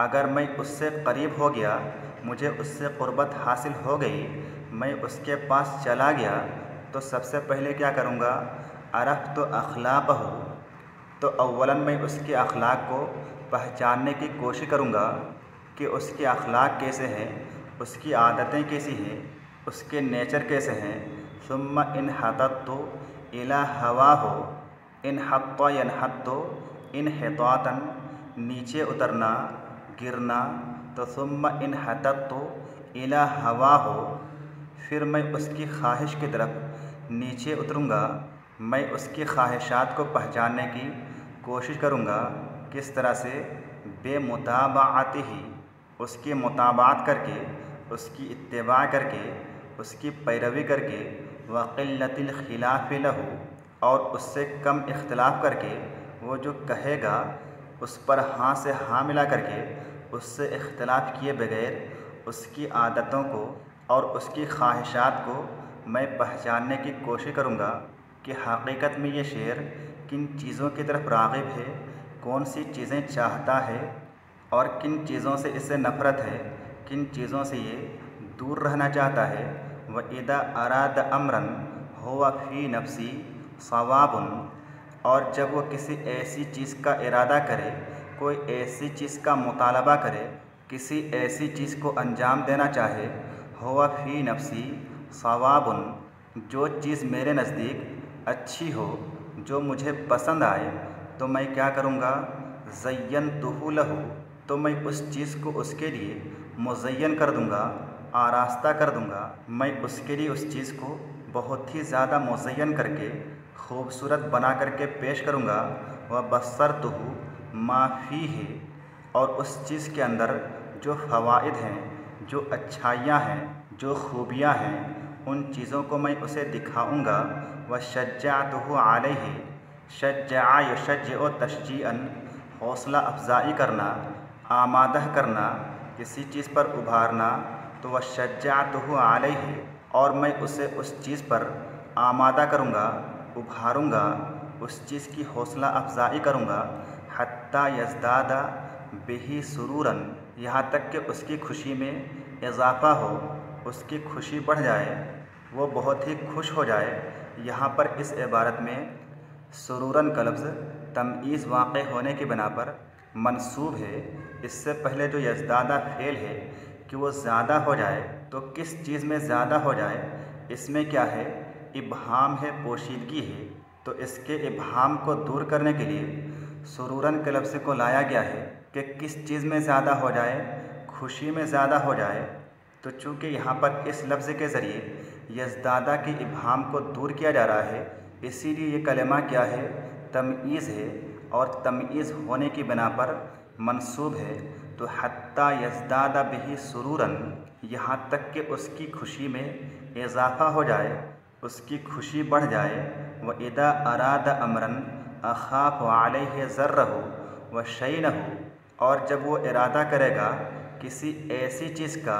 अगर मैं उससे करीब हो गया, मुझे उससे क़ुर्बत हासिल हो गई, मैं उसके पास चला गया, तो सबसे पहले क्या करूँगा? अरफ़्तु अख़लाक़हु, तो अव्वलन मैं उसके अखलाक को पहचानने की कोशिश करूँगा कि उसके अखलाक कैसे हैं, उसकी आदतें कैसी हैं, उसके नेचर कैसे हैं। सुम्मा इनहतत्तु इला हवाहु इनहत्त यनहत्तु इनहितातन, नीचे उतरना, गिरना। तो सुम्मा इनहतत्तु इला हवाहु, फिर मैं उसकी ख्वाहिश की तरफ नीचे उतरूँगा। मैं उसकी ख्वाहिशात को पहचानने की कोशिश करूँगा। किस तरह से? बेमुताबाअतिही, उसकी मुताबात करके, उसकी इत्तिबा करके, उसकी पैरवी करके। व क़िल्लतिल ख़िलाफ़ि लहू, और उससे कम इख्तिलाफ़ करके, वो जो कहेगा उस पर हाँ से हाँ मिला करके, उससे इख्तिलाफ़ किए बगैर उसकी आदतों को और उसकी ख्वाहिशात को मैं पहचानने की कोशिश करूँगा कि हकीकत में ये शेर किन चीज़ों की तरफ राग़िब है, कौन सी चीज़ें चाहता है और किन चीज़ों से इससे नफ़रत है, किन चीज़ों से ये दूर रहना चाहता है। व इदा अराद अमरन हुवा फ़ी नफ्सी सवाबुन, और जब वो किसी ऐसी चीज़ का इरादा करे, कोई ऐसी चीज़ का मुतालबा करे, किसी ऐसी चीज़ को अंजाम देना चाहे, हुवा फ़ी नफ्सी सवाबुन, जो चीज़ मेरे नज़दीक अच्छी हो, जो मुझे पसंद आए, तो मैं क्या करूँगा? ज़य्यनतुहु लहू, तो मैं उस चीज़ को उसके लिए मुज़य्यन कर दूँगा, आरास्ता कर दूँगा। मैं उसके लिए उस चीज़ को बहुत ही ज़्यादा मुज़य्यन करके, खूबसूरत बना करके पेश करूँगा। व बस्सरतुहु मा फ़ीहि, और उस चीज़ के अंदर जो फ़वाइद हैं, जो अच्छाइयाँ हैं, जो खूबियाँ हैं, उन चीज़ों को मैं उसे दिखाऊँगा। व शज्जअतुहु अलैहि, शज्जअ युशज्जिउ तशजीअन, हौसला अफजाई करना, आमादह करना, किसी चीज़ पर उभारना। तो व शज्जअतुहु अलैहि, और मैं उसे उस चीज़ पर आमादा करूँगा, उभारूँगा, उस चीज़ की हौसला अफजाई करूँगा। हत्ता यज़दादा बिही सुरूरन, यहाँ तक कि उसकी खुशी में इजाफ़ा हो, उसकी खुशी बढ़ जाए, वो बहुत ही खुश हो जाए। यहाँ पर इस इबारत में सुरूरन का लफ्ज़ तमईज़ वाक़े होने की बिना पर मंसूब है। इससे पहले जो यज़दादा फ़ेल है कि वो ज़्यादा हो जाए, तो किस चीज़ में ज़्यादा हो जाए, इसमें क्या है? इब्हाम है, पोशीदगी है। तो इसके इब्हाम को दूर करने के लिए सुरूरन के लफ्ज़ को लाया गया है कि किस चीज़ में ज़्यादा हो जाए, खुशी में ज़्यादा हो जाए। तो चूँकि यहाँ पर इस लफ्ज़ के ज़रिए यज़दादा की इब्हाम को दूर किया जा रहा है, इसीलिए ये कलिमा क्या है? तमईज़ है, और तमईज़ होने की बिना पर मंसूब है। तो हत्ता यज़दादा बिही सुरूरन, यहाँ तक कि उसकी खुशी में इजाफ़ा हो जाए, उसकी खुशी बढ़ जाए। व इदा अराद अमरन अख़ाफ़ु अलैहि ज़र्रहु व शैनहु, और जब वो इरादा करेगा किसी ऐसी चीज़ का,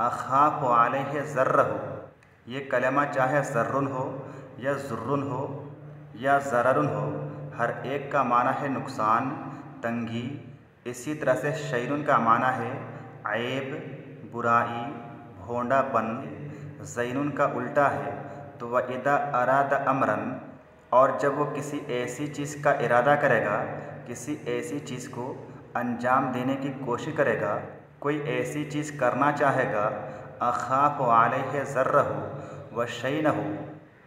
अख़ाफ़ु अलैहि ज़र्रहु, ये कलमा चाहे ज़र्रुन हो या ज़ुर्रुन हो या ज़ररुन हो, हर एक का माना है नुकसान, तंगी। इसी तरह से शैनुन का माना है ऐब, बुराई, भोंडापन। ज़ैनुन का उल्टा है। तो व इदा अराद अमरन, और जब वो किसी ऐसी चीज़ का इरादा करेगा, किसी ऐसी चीज़ को अंजाम देने की कोशिश करेगा, कोई ऐसी चीज़ करना चाहेगा, अख़ाफ़ु अलैहि ज़र्रहु व शैनहु,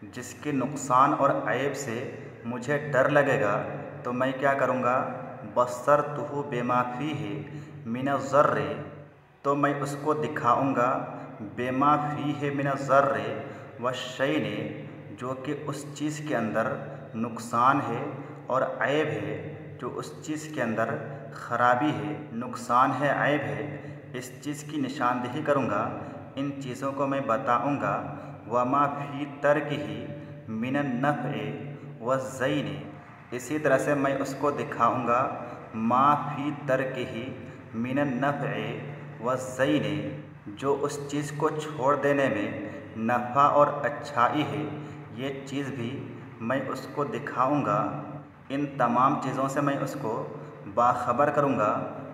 जिसके नुकसान और ऐब से मुझे डर लगेगा, तो मैं क्या करूँगा? बस्सरतुहु बिमा फ़ीहि मिनज़्ज़र्रि, तो मैं उसको दिखाऊँगा बिमा फ़ीहि मिनज़्ज़र्रि व शैनि, जो कि उस चीज़ के अंदर नुकसान है और ऐब है, जो उस चीज़ के अंदर ख़राबी है, नुकसान है, ऐब है, इस चीज़ की निशानदेही करूँगा, इन चीज़ों को मैं बताऊँगा। वमा फ़ी तर्किही मिनन नफ़्इ व ज़ैनि, इसी तरह से मैं उसको दिखाऊँगा मा फ़ी तर्किही मिनन नफ़्इ व ज़ैनि, जो उस चीज़ को छोड़ देने में नफ़ा और अच्छाई है, ये चीज़ भी मैं उसको दिखाऊँगा। इन तमाम चीज़ों से मैं उसको बाखबर करूँगा।